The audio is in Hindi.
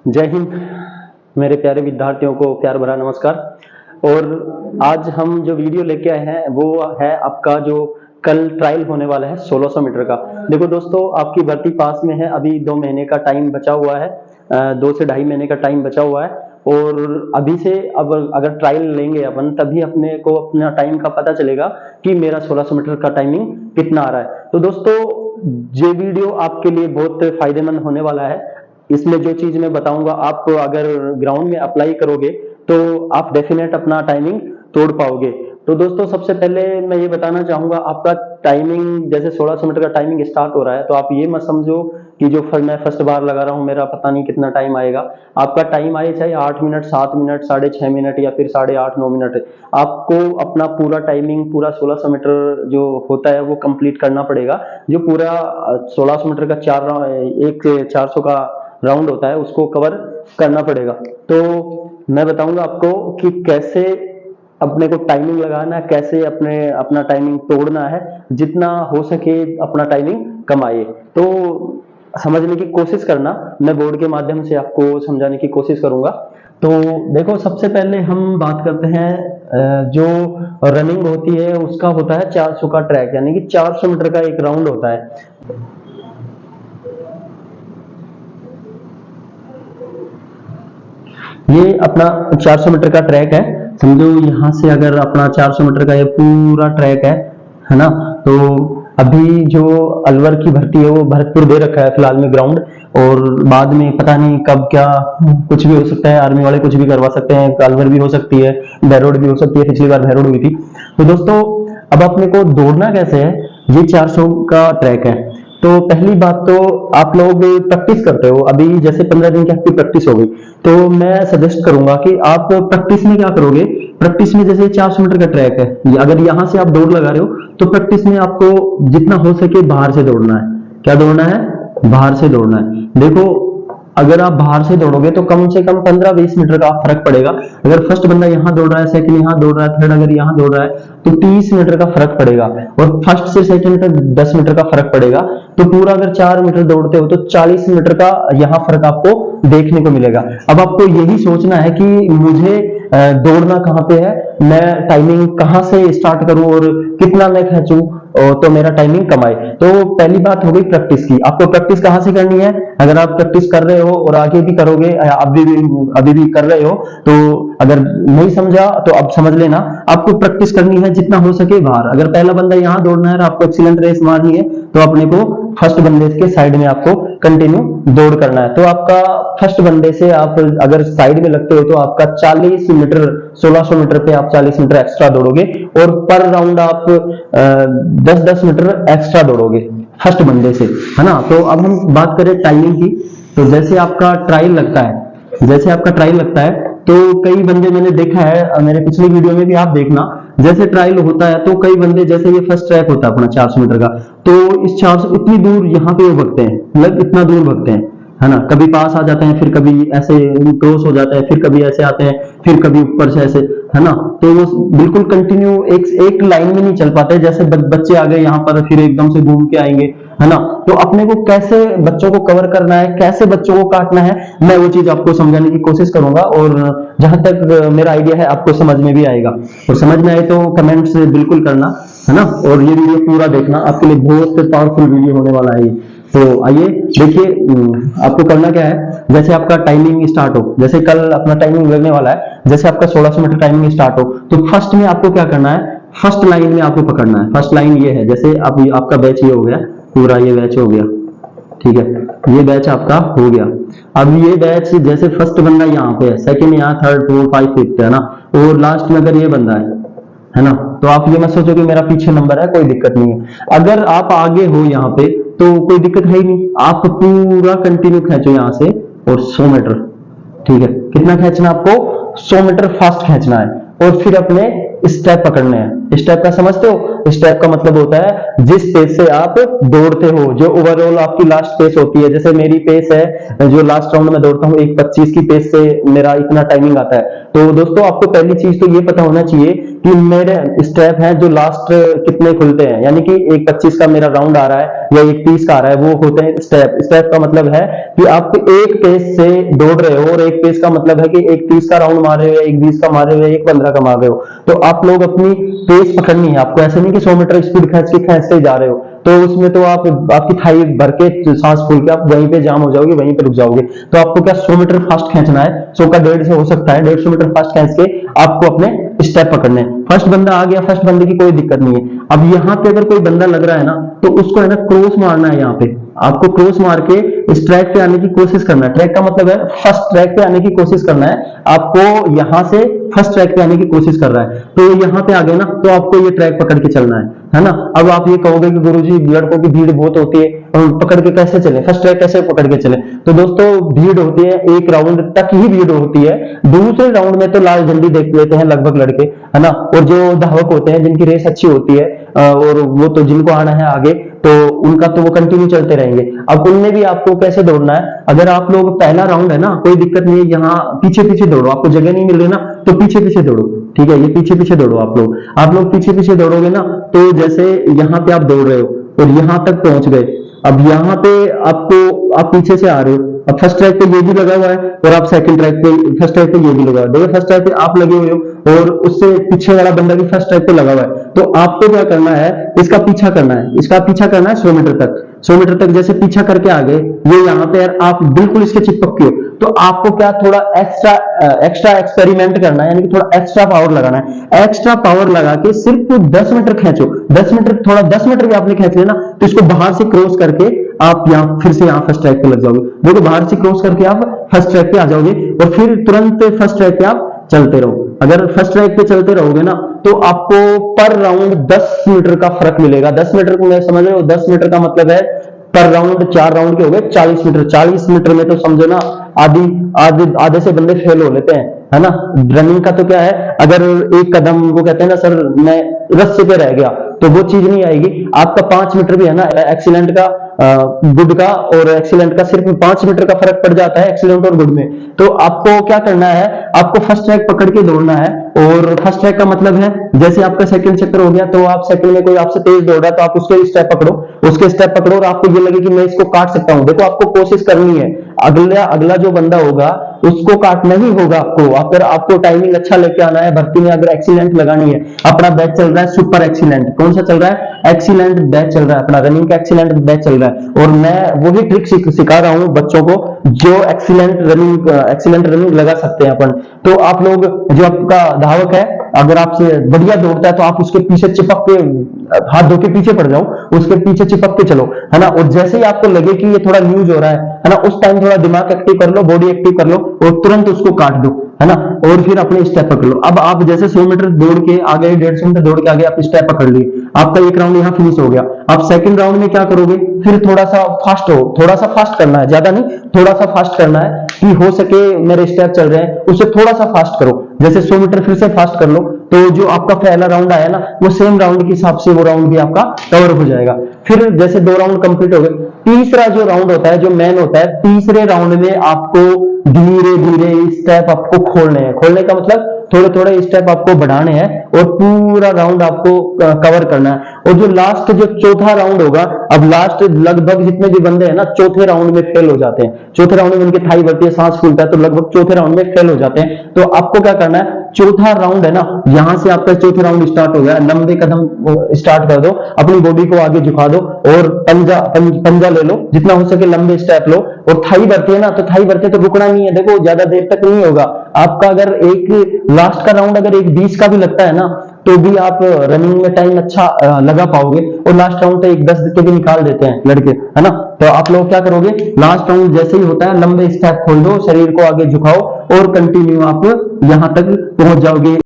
जय हिंद मेरे प्यारे विद्यार्थियों को प्यार भरा नमस्कार। और आज हम जो वीडियो लेके आए हैं वो है आपका जो कल ट्रायल होने वाला है 1600 मीटर का। देखो दोस्तों, आपकी भर्ती पास में है, अभी 2 महीने का टाइम बचा हुआ है, 2 से 2.5 महीने का टाइम बचा हुआ है। और अभी से अब अगर ट्रायल लेंगे अपन, तभी अपने को अपना टाइम का पता चलेगा कि मेरा 1600 मीटर का टाइमिंग कितना आ रहा है। तो दोस्तों, ये वीडियो आपके लिए बहुत फायदेमंद होने वाला है। इसमें जो चीज मैं बताऊंगा, आप अगर ग्राउंड में अप्लाई करोगे तो आप डेफिनेट अपना टाइमिंग तोड़ पाओगे। तो दोस्तों, सबसे पहले मैं ये बताना चाहूंगा, आपका टाइमिंग जैसे 1600 मीटर का टाइमिंग स्टार्ट हो रहा है, तो आप ये मत समझो कि जो मैं फर्स्ट बार लगा रहा हूँ मेरा पता नहीं कितना टाइम आएगा। आपका टाइम आए चाहे 8 मिनट, 7 मिनट, 6.5 मिनट या फिर 8.5 9 मिनट, आपको अपना पूरा टाइमिंग, पूरा 1600 मीटर जो होता है वो कंप्लीट करना पड़ेगा। जो पूरा 1600 मीटर का 400 का राउंड होता है उसको कवर करना पड़ेगा। तो मैं बताऊंगा आपको कि कैसे अपने को टाइमिंग लगाना है, कैसे अपना टाइमिंग तोड़ना है, जितना हो सके अपना टाइमिंग कमाए। तो समझने की कोशिश करना, मैं बोर्ड के माध्यम से आपको समझाने की कोशिश करूंगा। तो देखो, सबसे पहले हम बात करते हैं जो रनिंग होती है उसका होता है 400 का ट्रैक, यानी कि 400 मीटर का एक राउंड होता है। ये अपना 400 मीटर का ट्रैक है। समझो यहाँ से अगर अपना 400 मीटर का ये पूरा ट्रैक है ना। तो अभी जो अलवर की भर्ती है वो भरतपुर दे रखा है फिलहाल में ग्राउंड, और बाद में पता नहीं कब क्या कुछ भी हो सकता है, आर्मी वाले कुछ भी करवा सकते हैं, अलवर भी हो सकती है, बहरोड भी हो सकती है, पिछली बार बहरोड हुई थी। तो दोस्तों, अब अपने को दौड़ना कैसे है, ये 400 का ट्रैक है। तो पहली बात तो आप लोग प्रैक्टिस करते हो, अभी जैसे 15 दिन की आपकी प्रैक्टिस हो गई, तो मैं सजेस्ट करूंगा कि आप प्रैक्टिस में क्या करोगे। प्रैक्टिस में जैसे 400 मीटर का ट्रैक है, अगर यहां से आप दौड़ लगा रहे हो तो प्रैक्टिस में आपको जितना हो सके बाहर से दौड़ना है। क्या दौड़ना है? बाहर से दौड़ना है। देखो, अगर आप बाहर से दौड़ोगे तो कम से कम 15-20 मीटर का फर्क पड़ेगा। अगर फर्स्ट बंदा यहां दौड़ रहा है, सेकंड यहां दौड़ रहा है, थर्ड अगर यहां दौड़ रहा है, तो 30 मीटर का फर्क पड़ेगा। और फर्स्ट से सेकंड तक 10 मीटर का फर्क पड़ेगा। तो पूरा अगर 4 मीटर दौड़ते हो तो 40 मीटर का यहां फर्क आपको देखने को मिलेगा। अब आपको यही सोचना है कि मुझे दौड़ना कहां पे है, मैं टाइमिंग कहां से स्टार्ट करूं और कितना मैं खींचूं तो मेरा टाइमिंग कमाए। तो पहली बात हो गई प्रैक्टिस की। आपको प्रैक्टिस कहां से करनी है? अगर आप प्रैक्टिस कर रहे हो और आगे भी करोगे, अभी भी कर रहे हो, तो अगर नहीं समझा तो अब समझ लेना। आपको प्रैक्टिस करनी है जितना हो सके बाहर। अगर पहला बंदा यहां दौड़ना है और आपको एक्सीलेंट रेस मारनी है, तो अपने को फर्स्ट बंदे के साइड में आपको कंटिन्यू दौड़ करना है। तो आपका फर्स्ट बंदे से आप अगर साइड में लगते हो तो आपका 40 मीटर, 1600 मीटर पे आप 40 मीटर एक्स्ट्रा दौड़ोगे, और पर राउंड आप 10-10 मीटर एक्स्ट्रा दौड़ोगे फर्स्ट बंदे से, है ना। तो अब हम बात करें टाइमिंग की। तो जैसे आपका ट्रायल लगता है, तो कई बंदे मैंने देखा है, मेरे पिछले वीडियो में भी आप देखना, जैसे ट्रायल होता है तो कई बंदे, जैसे ये फर्स्ट ट्रैक होता है अपना 400 मीटर का, तो इस 400 इतनी दूर यहाँ पे वो भगते हैं, मतलब इतना दूर भगते हैं, है ना। कभी पास आ जाते हैं, फिर कभी ऐसे क्रॉस हो जाते हैं, फिर कभी ऐसे आते हैं, फिर कभी ऊपर से ऐसे, है ना। तो वो बिल्कुल कंटिन्यू एक लाइन में नहीं चल पाते। जैसे बच्चे आ गए यहाँ पर, फिर एकदम से घूम के आएंगे, है ना। तो अपने को कैसे बच्चों को कवर करना है, कैसे बच्चों को काटना है, मैं वो चीज आपको समझाने की कोशिश करूंगा। और जहां तक मेरा आइडिया है आपको समझ में भी आएगा, और समझ में आए तो कमेंट्स बिल्कुल करना, है ना। और ये वीडियो पूरा देखना, आपके लिए बहुत पावरफुल वीडियो होने वाला है। तो आइए देखिए, आपको करना क्या है। जैसे आपका टाइमिंग स्टार्ट हो, जैसे कल अपना टाइमिंग लगने वाला है, जैसे आपका 1600 मीटर टाइमिंग स्टार्ट हो, तो फर्स्ट में आपको क्या करना है, फर्स्ट लाइन में आपको पकड़ना है। फर्स्ट लाइन ये है, जैसे अब आपका बैच ये हो गया, पूरा ये बैच हो गया, ठीक है, ये बैच आपका हो गया। अब ये बैच जैसे फर्स्ट बंदा यहाँ पे है, सेकंड यहाँ, थर्ड, फोर्थ, 5, 6, है ना, और लास्ट में अगर ये बंदा है ना, तो आप ये मत सोचो कि मेरा पीछे नंबर है, कोई दिक्कत नहीं है। अगर आप आगे हो यहाँ पे तो कोई दिक्कत है ही नहीं, आप पूरा कंटिन्यू खींचो यहाँ से, और 100 मीटर, ठीक है, कितना खींचना आपको, 100 मीटर फास्ट खींचना है, और फिर अपने स्टेप पकड़ने हैं। स्टेप का समझते हो? स्टेप का मतलब होता है जिस पेस से आप दौड़ते हो, जो ओवरऑल आपकी लास्ट पेस होती है। जैसे मेरी पेस है जो लास्ट राउंड में दौड़ता हूँ 1:25 की पेस से मेरा इतना टाइमिंग आता है। तो दोस्तों आपको पहली चीज तो ये पता होना चाहिए कि मेरे स्टेप हैं जो लास्ट कितने खुलते हैं, यानी कि 1:25 का मेरा राउंड आ रहा है या 1:30 का आ रहा है, वो होते हैं स्टेप। स्टेप का मतलब है कि आप एक पेस से दौड़ रहे हो, और एक पेस का मतलब है कि 1:30 का राउंड मार रहे हो, 1:20 का मार रहे हो, 1:15 का मार रहे हो। तो आप लोग अपनी पेस पकड़नी है आपको, ऐसे नहीं कि 100 मीटर स्पीड खींचते जा रहे हो, तो उसमें तो आप आपकी थाई भर के सांस फूल के आप वहीं पे जाम हो जाओगे, वहीं पे रुक जाओगे। तो आपको क्या 100 मीटर फास्ट खींचना है, 100 का 150 हो सकता है, 150 मीटर फास्ट खींच के आपको अपने स्टेप पकड़ने हैं। फर्स्ट बंदा आ गया, फर्स्ट बंदे की कोई दिक्कत नहीं है। अब यहाँ पे अगर कोई बंदा लग रहा है ना, तो उसको है ना क्रॉस मारना है। यहाँ पे आपको क्रॉस मार के इस ट्रैक पे आने की कोशिश करना है। ट्रैक का मतलब है फर्स्ट ट्रैक पे आने की कोशिश करना है आपको। यहाँ से फर्स्ट ट्रैक पे आने की कोशिश कर रहा है, तो यहाँ पे आ गए ना, तो आपको ये ट्रैक पकड़ के चलना है ना। अब आप ये कहोगे कि गुरुजी लड़कों की भीड़ बहुत होती है, पकड़ के कैसे चले, फर्स्ट ट्रैक कैसे पकड़ के चले? तो दोस्तों भीड़ होती है, एक राउंड तक ही भीड़ होती है। दूसरे राउंड में तो लाल झंडी देख लेते हैं लगभग लड़के, है ना। और जो धावक होते हैं जिनकी रेस अच्छी होती है, और वो तो जिनको आना है आगे, तो उनका तो वो कंटिन्यू चलते रहेंगे। अब उनमें भी आपको कैसे दौड़ना है, अगर आप लोग पहला राउंड है ना, कोई दिक्कत नहीं है, यहाँ पीछे पीछे दौड़ो, आपको जगह नहीं मिल रही ना, तो पीछे पीछे दौड़ो, ठीक है। ये पीछे पीछे दौड़ो आप लोग पीछे पीछे दौड़ोगे ना, तो जैसे यहाँ पे आप दौड़ रहे हो और यहाँ तक पहुंच गए। अब यहाँ पे आप पीछे से आ रहे हो, अब फर्स्ट ट्रैक पे ये भी लगा हुआ है, और आप सेकंड ट्रैक पे, फर्स्ट ट्रैक पे ये भी लगा हुआ है। देखो फर्स्ट ट्रैक पे आप लगे हुए हो, और उससे पीछे वाला बंदा भी फर्स्ट ट्रैक पे लगा हुआ है। तो आपको क्या करना है, इसका पीछा करना है, 100 मीटर तक। 100 मीटर तक जैसे पीछा करके आ गए, ये यहाँ पे आप बिल्कुल इसके चिपक के हो, तो आपको क्या थोड़ा एक्स्ट्रा एक्सपेरिमेंट करना है, यानी कि थोड़ा एक्स्ट्रा पावर लगाना है। एक्स्ट्रा पावर लगा के सिर्फ 10 मीटर खींचो, 10 मीटर, थोड़ा 10 मीटर भी आपने खींच लिया ना, तो इसको बाहर से क्रॉस करके आप यहाँ फिर से यहाँ फर्स्ट ट्रैक पे लग जाओगे। देखो बाहर से क्रॉस करके आप फर्स्ट ट्रैक पे आ जाओगे, और फिर तुरंत फर्स्ट ट्रैक पे आप चलते रहो। अगर फर्स्ट ट्रैक पे चलते रहोगे ना, तो आपको पर राउंड 10 मीटर का फर्क मिलेगा। 10 मीटर को मैं समझ रहे हो, 10 मीटर का मतलब है पर राउंड 4 राउंड के हो गए 40 मीटर। 40 मीटर में तो समझो ना आधे से बंदे फेल हो लेते हैं, है ना। रनिंग का तो क्या है, अगर एक कदम, वो कहते हैं ना सर मैं रस्से पे रह गया, तो वो चीज नहीं आएगी। आपका 5 मीटर भी है ना, एक्सीलेंट का, गुड का और एक्सीलेंट का सिर्फ 5 मीटर का फर्क पड़ जाता है एक्सीलेंट और गुड में। तो आपको क्या करना है, आपको फर्स्ट ट्रैक पकड़ के दौड़ना है। और फर्स्ट ट्रैक का मतलब है जैसे आपका सेकंड चक्कर हो गया, तो आप सेकंड में कोई आपसे तेज दौड़ रहा है, तो आप उसके स्टेप पकड़ो, और आपको ये लगे कि मैं इसको काट सकता हूं। देखो आपको कोशिश करनी है, अगला जो बंदा होगा उसको काटना ही होगा आपको। अगर आपको टाइमिंग अच्छा लेके आना है, भर्ती में अगर एक्सीलेंट लगानी है, अपना बैच चल रहा है सुपर एक्सीलेंट। कौन सा चल रहा है? एक्सीलेंट बैच चल रहा है, अपना रनिंग का एक्सीलेंट बैच चल रहा है। और मैं वही ट्रिक सिखा रहा हूं बच्चों को जो एक्सीलेंट रनिंग लगा सकते हैं अपन। तो आप लोग, जो आपका धावक है, अगर आपसे बढ़िया दौड़ता है, तो आप उसके पीछे चिपक के, हाथ धो के पीछे पड़ जाओ, उसके पीछे चिपक के चलो, है ना। और जैसे ही आपको लगे कि ये थोड़ा लूज हो रहा है ना, उस टाइम थोड़ा दिमाग एक्टिव कर लो, बॉडी एक्टिव कर लो, और तुरंत उसको काट दो, है ना। और फिर अपने स्टेप पकड़ लो। अब आप जैसे 100 मीटर दौड़ के आ गए, 150 मीटर दौड़ के आ गए, आप स्टेप पकड़ लिए, आपका एक राउंड यहाँ फिनिश हो गया। आप सेकंड राउंड में क्या करोगे, फिर थोड़ा सा फास्ट करना है, ज्यादा नहीं, थोड़ा सा फास्ट करना है कि हो सके मेरे स्टेप चल रहे हैं उससे थोड़ा सा फास्ट करो। जैसे 100 मीटर फिर से फास्ट कर लो, तो जो आपका पहला राउंड आया ना, वो सेम राउंड के हिसाब से वो राउंड भी आपका कवर हो जाएगा। फिर जैसे 2 राउंड कंप्लीट हो गए, तीसरा जो राउंड होता है, जो मेन होता है, तीसरे राउंड में आपको धीरे धीरे स्टेप आपको खोलने हैं। खोलने का मतलब थोड़े थोड़े स्टेप आपको बढ़ाने हैं, और पूरा राउंड आपको कवर करना है। और जो लास्ट, जो चौथा राउंड होगा, अब लास्ट लगभग जितने भी बंदे हैं ना, चौथे राउंड में फेल हो जाते हैं। चौथे राउंड में उनकी थाई बढ़ती है, सांस फूलता है, तो लगभग चौथे राउंड में फेल हो जाते हैं। तो आपको क्या करना है, चौथा राउंड है ना, यहां से आपका चौथा राउंड स्टार्ट हो गया, लंबे कदम स्टार्ट कर दो, अपनी बॉडी को आगे झुका दो, और पंजा ले लो, जितना हो सके लंबे स्टेप लो। और थाई बढ़ती है ना, तो थाई बढ़ते तो रुकना नहीं है। देखो ज्यादा देर तक नहीं होगा आपका। अगर एक लास्ट का राउंड अगर 1:20 का भी लगता है ना, तो भी आप रनिंग में टाइम अच्छा लगा पाओगे। और लास्ट राउंड तो 1:10 के भी निकाल देते हैं लड़के, है ना। तो आप लोग क्या करोगे, लास्ट राउंड जैसे ही होता है, लंबे स्टेप खोल दो, शरीर को आगे झुकाओ, और कंटिन्यू आप यहां तक पहुंच जाओगे।